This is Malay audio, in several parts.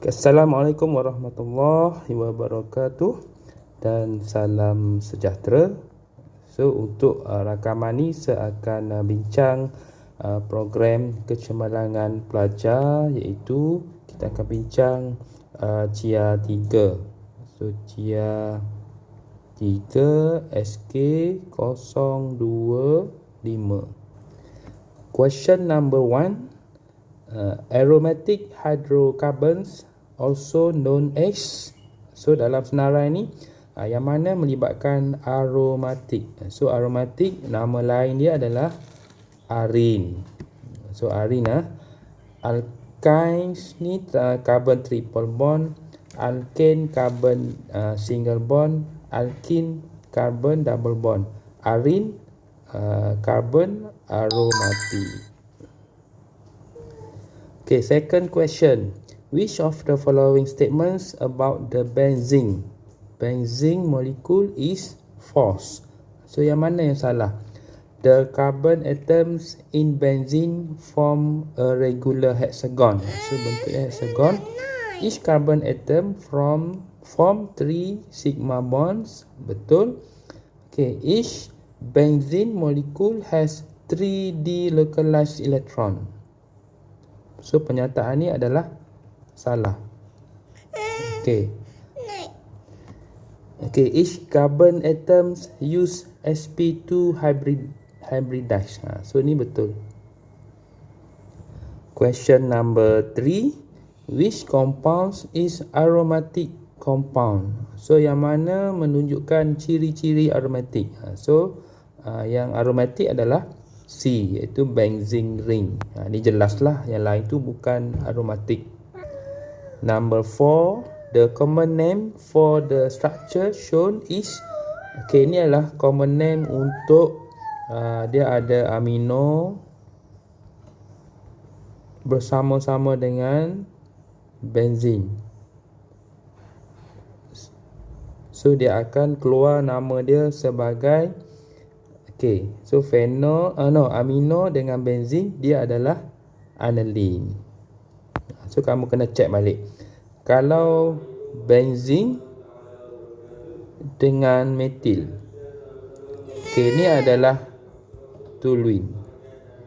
Assalamualaikum warahmatullahi wabarakatuh dan salam sejahtera. So untuk rakaman ni saya akan bincang program kecemerlangan pelajar, iaitu kita akan bincang CIA 3. So CIA 3 SK 025. Question number 1. Aromatic hydrocarbons also known as, so dalam senarai ni yang mana melibatkan aromatik. So aromatik nama lain dia adalah arin. So arin alkynes ni carbon triple bond, alkane carbon single bond, alkene carbon double bond, arin carbon aromatic. Okay, second question. Which of the following statements about the benzene molecule is false? So yang mana yang salah? The carbon atoms in benzene form a regular hexagon. So bentuknya hexagon. Each carbon atom form 3 sigma bonds. Betul. Okay, each benzene molecule has 3 delocalized electron. So pernyataan ni adalah salah. Okay, each carbon atoms use sp2 hybridized. So ni betul. Question number 3. Which compounds is aromatic compound? So yang mana menunjukkan ciri-ciri aromatik? So yang aromatik adalah C, iaitu benzene ring. Ni jelaslah, yang lain tu bukan aromatik. Number 4, the common name for the structure shown is, okay, ni adalah common name untuk dia ada amino bersama-sama dengan benzene. So dia akan keluar nama dia sebagai, okay, so amino dengan benzene dia adalah aniline. So kamu kena check balik. Kalau benzene dengan metil, okay, ni adalah toluene.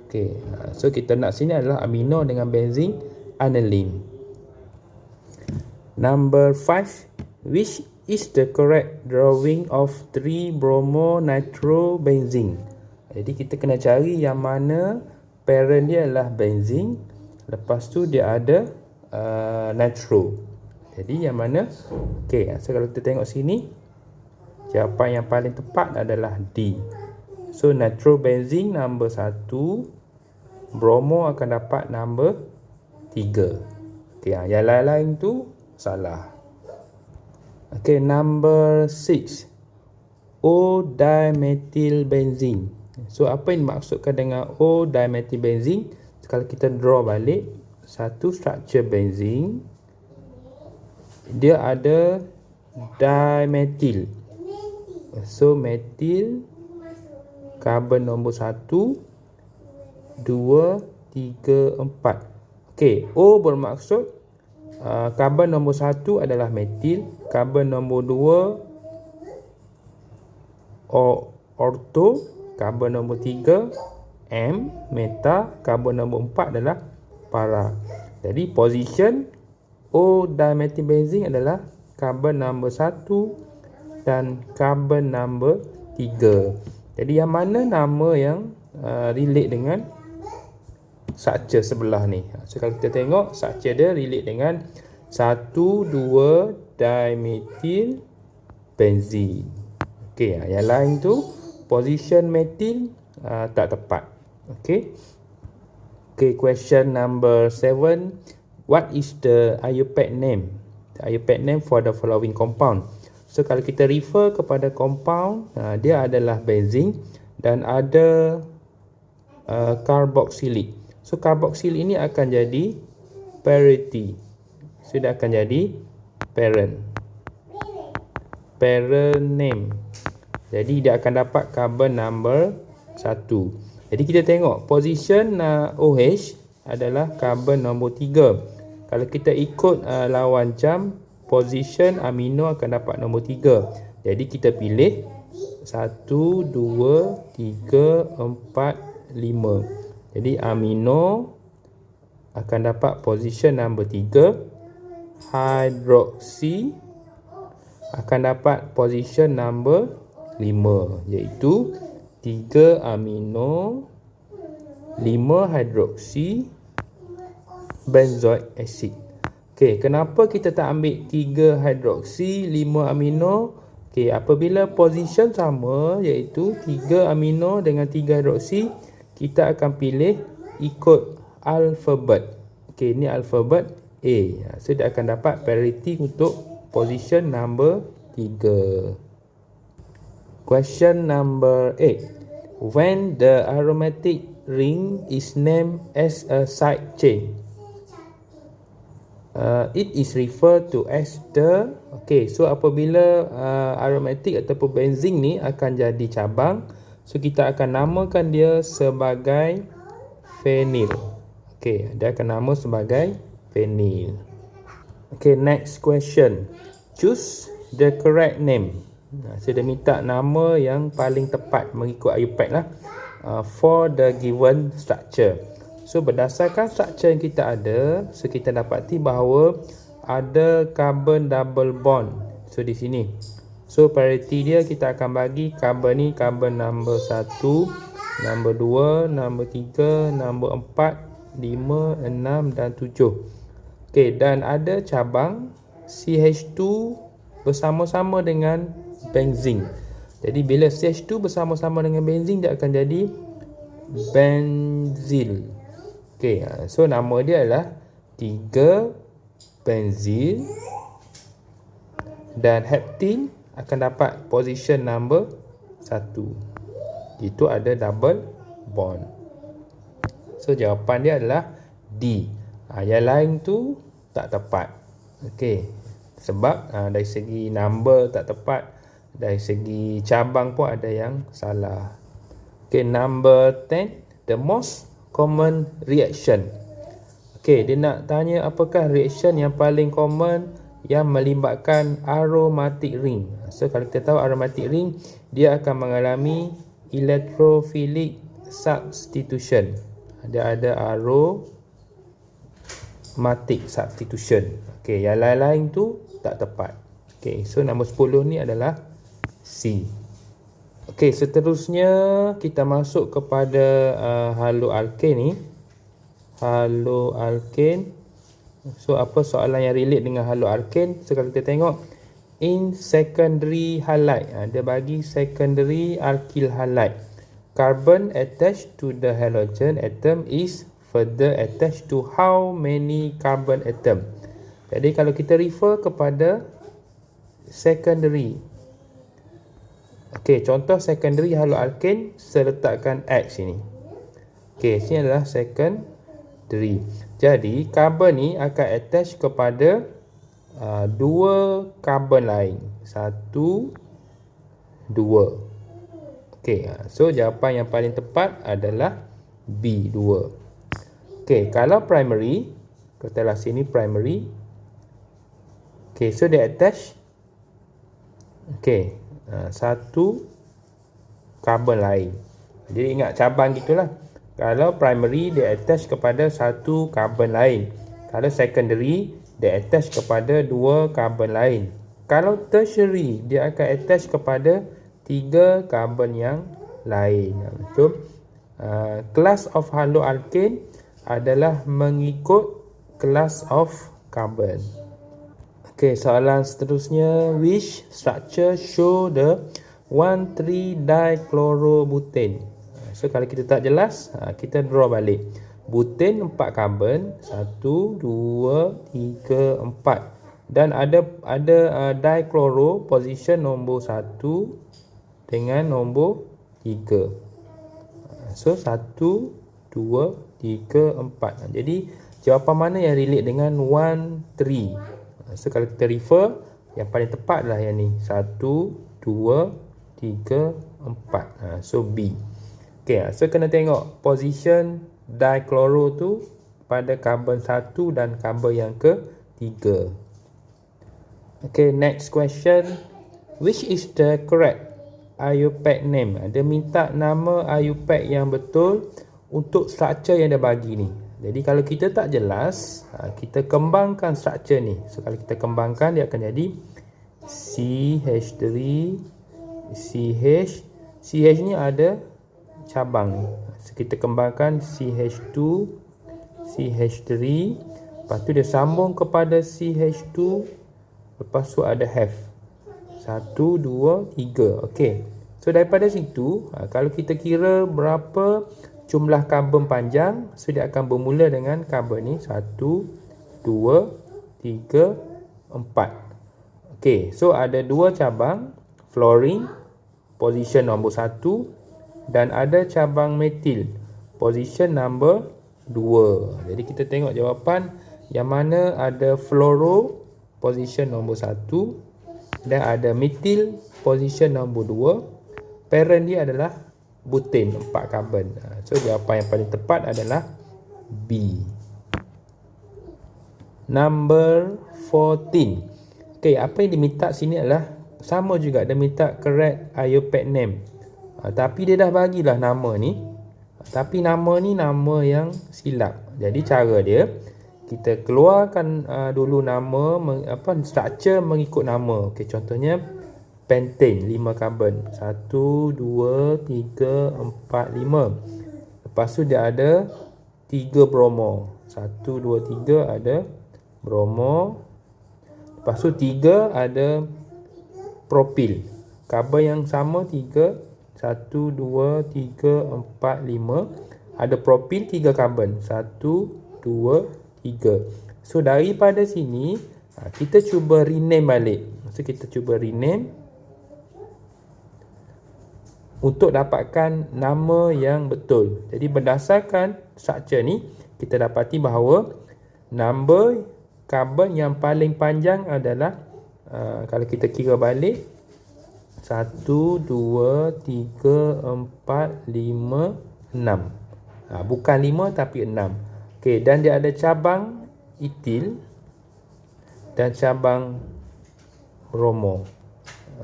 Okay, so kita nak sini adalah amino dengan benzene aniline. Number 5. Which is the correct drawing of 3-bromo-nitrobenzene? Jadi kita kena cari yang mana parent dia adalah benzene, lepas tu dia ada nitro. Jadi yang mana? Okay, so kalau kita tengok sini, jawapan yang paling tepat adalah D. So nitrobenzene nombor 1, bromo akan dapat nombor 3. Okay, yang lain-lain tu salah. Okay, number 6. O-dimethylbenzene. So apa yang dimaksudkan dengan O-dimethylbenzene? Kalau kita draw balik satu struktur benzene, dia ada dimethyl. So metil karbon nombor 1, 2, 3, 4. Okay, O bermaksud karbon nombor 1 adalah metil, karbon nombor 2 ortho, karbon nombor 3 M, meta, karbon nombor 4 adalah para. Jadi position O-dimethylbenzene adalah karbon nombor 1 dan karbon nombor 3. Jadi yang mana nama yang relate dengan structure sebelah ni? So kalau kita tengok structure dia relate dengan 1,2-dimethylbenzene. Okay, yang lain tu position metil tak tepat. Okay. Okay, question number 7. What is the IUPAC name? The IUPAC name for the following compound. So kalau kita refer kepada compound, dia adalah benzene dan ada carboxylic. So carboxyl ini akan jadi parity. So dia akan jadi parent name. Jadi dia akan dapat carbon number 1. Jadi kita tengok position OH adalah carbon nombor 3. Kalau kita ikut lawan jam, position amino akan dapat nombor 3. Jadi kita pilih 1, 2, 3, 4, 5. Jadi amino akan dapat position number 3. Hydroxy akan dapat position number 5, iaitu 3 amino, 5 hydroxy benzoic acid. Okey, kenapa kita tak ambil 3 hydroxy, 5 amino? Okey, apabila position sama, iaitu 3 amino dengan 3 hydroxy, kita akan pilih ikut alfabet. Okey, ini alfabet A. So dia akan dapat parity untuk position number 3. Question number 8. When the aromatic ring is named as a side chain, it is referred to as the... Okay, so apabila aromatic ataupun benzene ni akan jadi cabang, so kita akan namakan dia sebagai phenyl. Okay, dia akan nama sebagai phenyl. Okay, next question. Choose the correct name. Saya dah minta nama yang paling tepat mengikut IUPAC lah, for the given structure. So berdasarkan structure yang kita ada, so kita dapati bahawa ada carbon double bond. So di sini, so priority dia kita akan bagi carbon ni carbon number 1, number 2, number 3, number 4, 5, 6 dan 7. Okey, dan ada cabang CH2 bersama-sama dengan benzene. Jadi bila CH2 bersama-sama dengan benzene, dia akan jadi benzil. Okey, so nama dia adalah 3 benzil, dan heptene akan dapat position number 1. Itu ada double bond. So jawapan dia adalah D. Yang lain tu tak tepat. Okey, sebab dari segi number tak tepat, dari segi cabang pun ada yang salah. Okey, number 10. The most common reaction. Okey, dia nak tanya apakah reaction yang paling common yang melibatkan aromatic ring. So kalau kita tahu aromatic ring, dia akan mengalami electrophilic substitution. Dia ada aromatic substitution. Okey, yang lain-lain tu tak tepat. Okey, so nombor 10 ni adalah C. Okey, seterusnya kita masuk kepada haloalkane ni. Haloalkane. So apa soalan yang relate dengan haloalkane? So kalau kita tengok in secondary halide, dia bagi secondary alkyl halide. Carbon attached to the halogen atom is further attached to how many carbon atom? Jadi kalau kita refer kepada secondary. Okey, contoh secondary haloalkane, saya letakkan X ini. Okey, sini adalah secondary. Jadi carbon ni akan attach kepada 2 carbon lain. 1, 2. Okey, so jawapan yang paling tepat adalah B, 2. Okey, kalau primary, katalah sini primary. Okey, so dia attach. Okey, 1 carbon lain. Jadi ingat cabang gitulah. Kalau primary, dia attach kepada 1 carbon lain. Kalau secondary, dia attach kepada 2 carbon lain. Kalau tertiary, dia akan attach kepada 3 carbon yang lain. So, class of haloalkane adalah mengikut class of carbon. Okey, soalan seterusnya. Which structure show the 1,3-dichlorobutane? So, kalau kita tak jelas, kita draw balik. Butane 4 carbon. 1, 2, 3, 4. Dan ada dichloro position nombor 1 dengan nombor 3. So 1, 2, 3, 4. Jadi jawapan mana yang relate dengan 1, 3? So kalau kita refer, yang paling tepat adalah yang ni. 1, 2, 3, 4. So B. Okay, so kena tengok position dichloro tu pada karbon 1 dan karbon yang ketiga. Okay, next question. Which is the correct IUPAC name? Dia minta nama IUPAC yang betul untuk struktur yang dia bagi ni. Jadi kalau kita tak jelas, kita kembangkan struktur ni. So kalau kita kembangkan, dia akan jadi CH3 CH. CH ni ada cabang ni. So kita kembangkan CH2 CH3, lepas tu dia sambung kepada CH2, lepas tu ada half. 1, 2, 3. Okey. So daripada situ, kalau kita kira berapa jumlah karbon panjang, so dia akan bermula dengan karbon ni 1, 2, 3, 4. Okey, so ada 2 cabang fluorine position nombor 1 dan ada cabang metil position nombor 2. Jadi kita tengok jawapan yang mana ada fluoro position nombor 1 dan ada metil position nombor 2. Parent dia adalah butane 4 karbon. So jawapan yang paling tepat adalah B. Number 14. Okey, apa yang diminta sini adalah sama juga, dia minta correct IUPAC name. Tapi dia dah bagilah nama ni. Tapi nama ni nama yang silap. Jadi cara dia, kita keluarkan dulu nama, structure mengikut nama. Okey, contohnya pentane 5 karbon. 1, 2, 3, 4, 5. Lepas tu dia ada 3 bromo. 1, 2, 3 ada bromo. Lepas tu 3 ada propil. Karbon yang sama 3. 1, 2, 3, 4, 5. Ada propil 3 karbon. 1, 2, 3. So daripada sini kita cuba rename balik. So kita cuba rename untuk dapatkan nama yang betul. Jadi berdasarkan struktur ni, kita dapati bahawa number karbon yang paling panjang adalah kalau kita kira balik 1, 2, 3, 4, 5, 6. Bukan 5 tapi 6. Okey, dan dia ada cabang etil dan cabang bromo.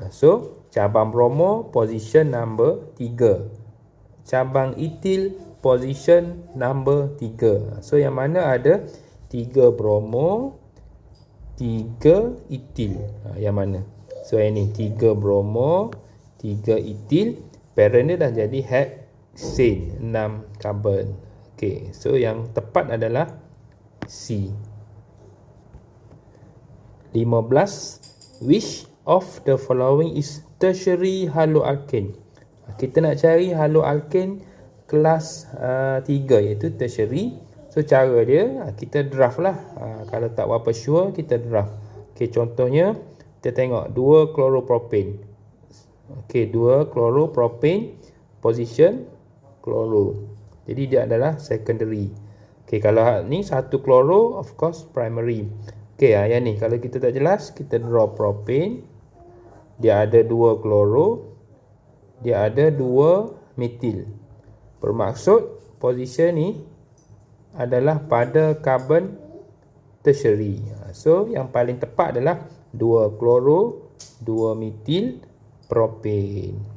So, cabang bromo position number 3. Cabang etil position number 3. So, yang mana ada 3 bromo, 3 etil. Yang mana? So, ini 3 bromo, 3 etil. Parent dia dah jadi hexane, 6 karbon. Okey, so yang tepat adalah C. 15. Which of the following is tertiary haloalkane? Kita nak cari haloalkane kelas 3 iaitu tertiary. So cara dia kita draft lah. Kalau tak berapa sure kita draft. Okey, contohnya kita tengok 2 chloropropane. Okey, 2 chloropropane position chloro. Jadi dia adalah secondary. Okey, kalau ni 1 chloro, of course primary. Okey, yang ni kalau kita tak jelas, kita draw propane. Dia ada 2 chloro. Dia ada 2 metil. Bermaksud position ni adalah pada karbon tertiary. So yang paling tepat adalah 2 chloro, 2 metil propane.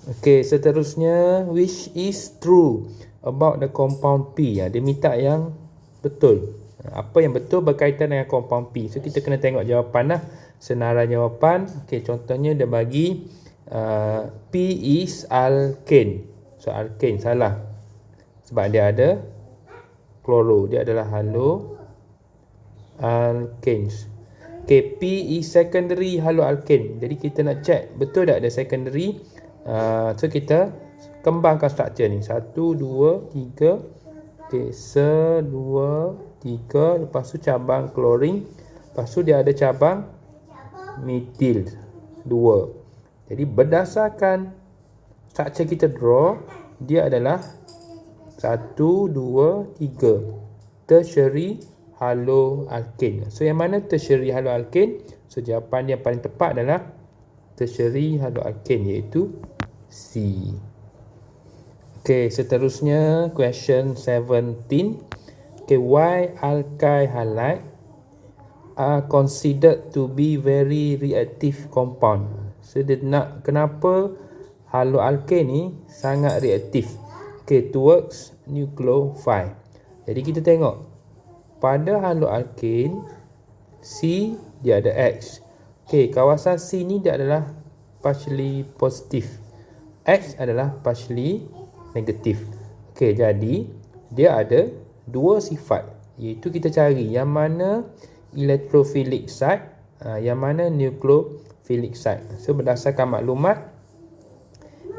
Okey, seterusnya, which is true about the compound P? Dia minta yang betul. Apa yang betul berkaitan dengan compound P? So kita kena tengok jawapan lah, senarai jawapan. Okey, contohnya dia bagi P is alkane. So alkane salah. Sebab dia ada chloro, dia adalah haloalkanes. Okey, P is secondary haloalkane. Jadi kita nak check betul tak ada secondary. So kita kembangkan struktur ni. 1, 2, 3. Okey, 1, 2, 3. Lepas tu cabang chlorine. Lepas tu dia ada cabang metil 2. Jadi berdasarkan struktur kita draw, dia adalah 1, 2, 3. Tertiary haloalkane. So yang mana tertiary haloalkane? So jawapan yang paling tepat adalah tertiary haloalkane, iaitu C. Okay, seterusnya question 17. Okay, why alkyl halide are considered to be very reactive compound? So dia nak kenapa haloalkane ni sangat reaktif. Okay, towards nucleophile. Jadi kita tengok pada haloalkane C dia ada X. Okay, kawasan C ni dia adalah partially positif. X adalah partially negatif. Okay, jadi dia ada dua sifat, iaitu kita cari yang mana electrophilic site, yang mana nucleophilic site. So berdasarkan maklumat,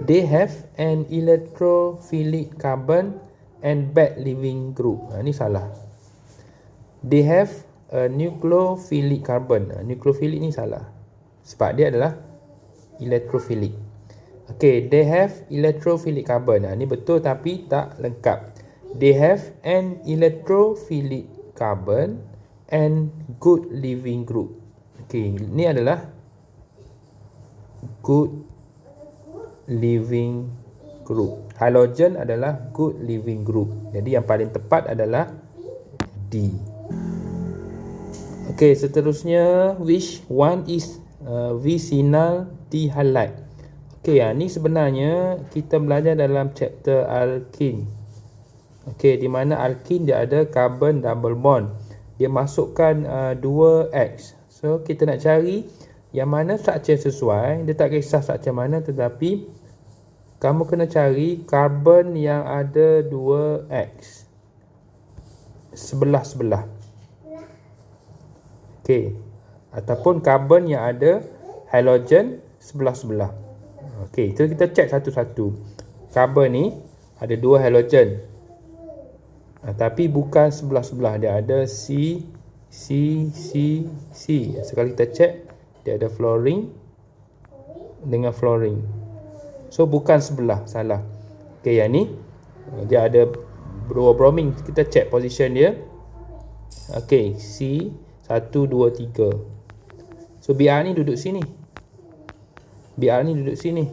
they have an electrophilic carbon and bad leaving group. Ni salah. They have a nucleophilic carbon. Nucleophilic ni salah, sebab dia adalah electrophilic. Okay, they have electrophilic carbon. Ni betul tapi tak lengkap. They have an electrophilic carbon and good leaving group. Okay, ni adalah good leaving group. Halogen adalah good leaving group. Jadi yang paling tepat adalah D. Okay, seterusnya, which one is vicinal D halide? Okay, ni sebenarnya kita belajar dalam chapter alkene. Okay, di mana alkene dia ada carbon double bond. Dia masukkan 2X. So, kita nak cari yang mana structure sesuai. Dia tak kisah structure mana, tetapi kamu kena cari carbon yang ada 2X. Sebelah-sebelah. Okay. Ataupun carbon yang ada halogen sebelah-sebelah. Okay, so kita check satu-satu. Carbon ni ada dua halogen. Tapi bukan sebelah-sebelah. Dia ada C, C, C, C. Sekali kita check, dia ada fluorine dengan fluorine. So bukan sebelah, salah. Okay, yang ni dia ada dua bromine. Kita check position dia. Okay, C 1, 2, 3. So Br ni duduk sini. Br ni duduk sini.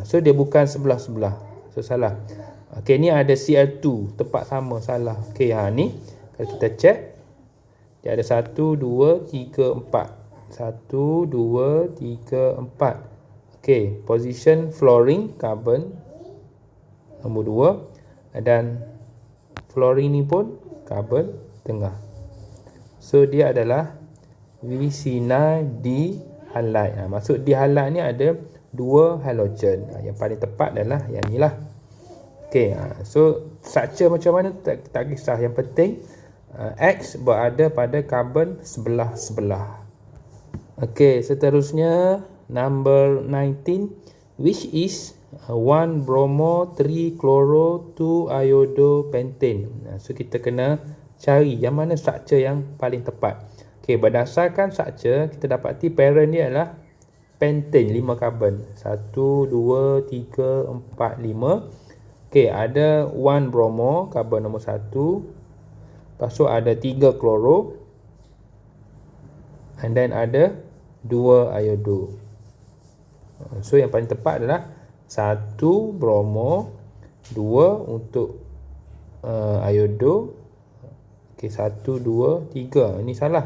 So dia bukan sebelah-sebelah. So salah. Okay, ni ada Cl2, tempat sama, salah. Okay, ni kalau kita check, dia ada 1, 2, 3, 4. 1, 2, 3, 4. Okay, position fluorine, carbon nombor 2. Dan fluorine ni pun carbon tengah. So, dia adalah vicinal D halide. Maksud D halide ni ada dua halogen. Yang paling tepat adalah yang ni lah. Okay, so structure macam mana tak kisah. Yang penting X berada pada carbon sebelah-sebelah. Okay, seterusnya number 19, which is 1 bromo 3 chloro 2 iodo pentane. So kita kena cari yang mana structure yang paling tepat. Okay, berdasarkan structure kita dapati parent dia adalah pentane 5 carbon. 1, 2, 3, 4, 5. Okay, ada 1 bromo, carbon nombor 1. Lepas tu ada 3 kloro. And then ada 2 iodo. So, yang paling tepat adalah 1 bromo, 2 untuk iodo. Okay, 1, 2, 3. Ini salah.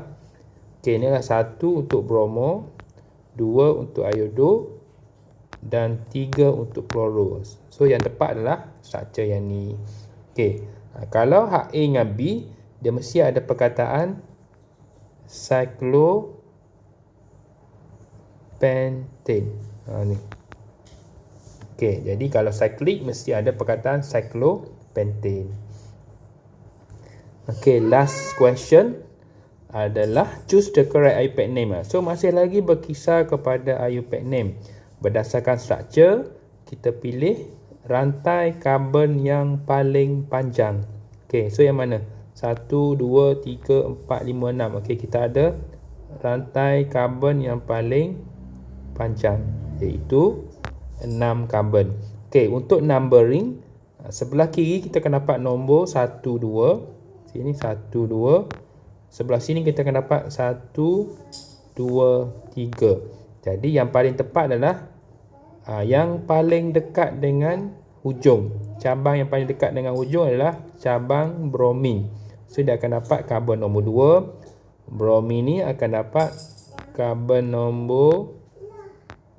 Okay, ini adalah 1 untuk bromo, 2 untuk iodo, dan 3 untuk kloro. So yang tepat adalah structure yang ni. Okay, kalau hak A dengan B, dia mesti ada perkataan cyclopentane. Ni. Okay, jadi kalau cyclic mesti ada perkataan cyclopentane. Okay, last question adalah choose the correct IUPAC name. So masih lagi berkisar kepada IUPAC name. Berdasarkan structure, kita pilih rantai karbon yang paling panjang. Okay, so yang mana? 1, 2, 3, 4, 5, 6. Okay, kita ada rantai karbon yang paling panjang, iaitu 6 karbon. Okay, untuk numbering, sebelah kiri kita akan dapat nombor 1, 2. Sini 1, 2. Sebelah sini kita akan dapat 1, 2, 3. Jadi yang paling tepat adalah yang paling dekat dengan hujung. Cabang yang paling dekat dengan hujung adalah cabang bromin. So dia akan dapat karbon nombor 2. Bromin ni akan dapat karbon nombor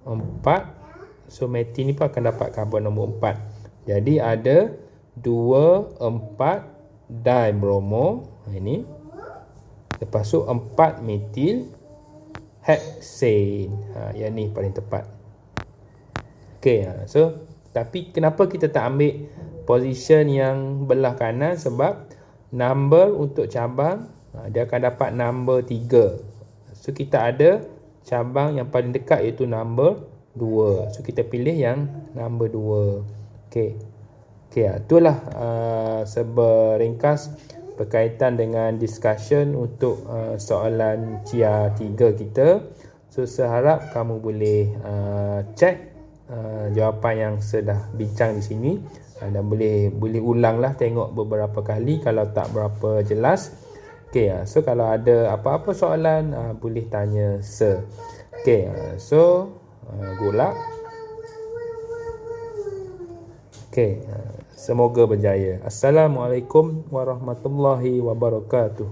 4. So metil ni pun akan dapat karbon nombor 4. Jadi ada 2, 4 dibromo. Ini. Lepas tu 4 metil hexane. Yang ni paling tepat. Okey, so tapi kenapa kita tak ambil position yang belah kanan? Sebab number untuk cabang dia akan dapat number 3. So kita ada cabang yang paling dekat iaitu number 2. So kita pilih yang number 2. Okey. Okey, itulah seberingkas berkaitan dengan discussion untuk soalan CIA 3 kita. So saya harap kamu boleh check jawapan yang sudah bincang di sini, dan boleh ulanglah, tengok beberapa kali kalau tak berapa jelas. Okey, so kalau ada apa-apa soalan boleh tanya Sir. Okey, so good luck. Okey, semoga berjaya. Assalamualaikum warahmatullahi wabarakatuh.